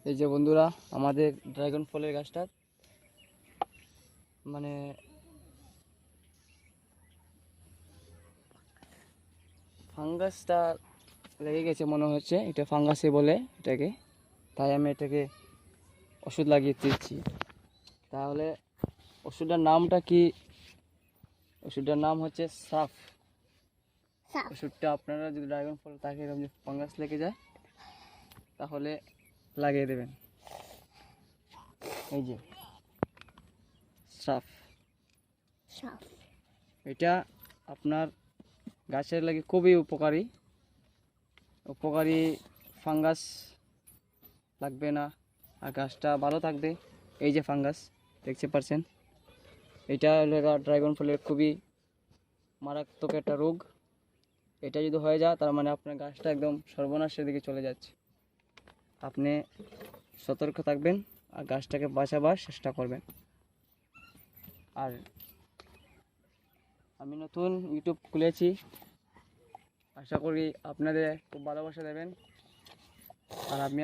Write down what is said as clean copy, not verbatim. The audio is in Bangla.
এই যে বন্ধুরা, আমাদের ড্রাগন ফলের গাছটা মানে ফাঙ্গাসটা লেগে গেছে মনে হচ্ছে, এটা ফাঙ্গাসে বলে এটাকে। তাই আমি এটাকে ওষুধ লাগিয়ে দিচ্ছি। তাহলে ওষুধটার নামটা কি? ওষুধটার নাম হচ্ছে সাফ। ওষুধটা আপনারা যদি ড্রাগন ফল তাকে এরকম যে ফাঙ্গাস লেগে যায় তাহলে লাগিয়ে দেবেন। এই যে সাফ, এটা আপনার গাছের লাগে খুবই উপকারী। ফাঙ্গাস লাগবে না আর গাছটা ভালো থাকবে। এই যে ফাঙ্গাস দেখতে পাচ্ছেন, এটা হলো ড্রাগন ফলের খুবই মারাত্মক একটা রোগ। এটা যদি হয়ে যায় তার মানে আপনার গাছটা একদম সর্বনাশের দিকে চলে যাচ্ছে। আপনি সতর্ক থাকবেন আর গাছটাকে বাঁচাবার চেষ্টা করবেন। আর আমি নতুন ইউটিউব খুলেছি, আশা করি আপনাদের খুব ভালোবাসা দেবেন। আর আমি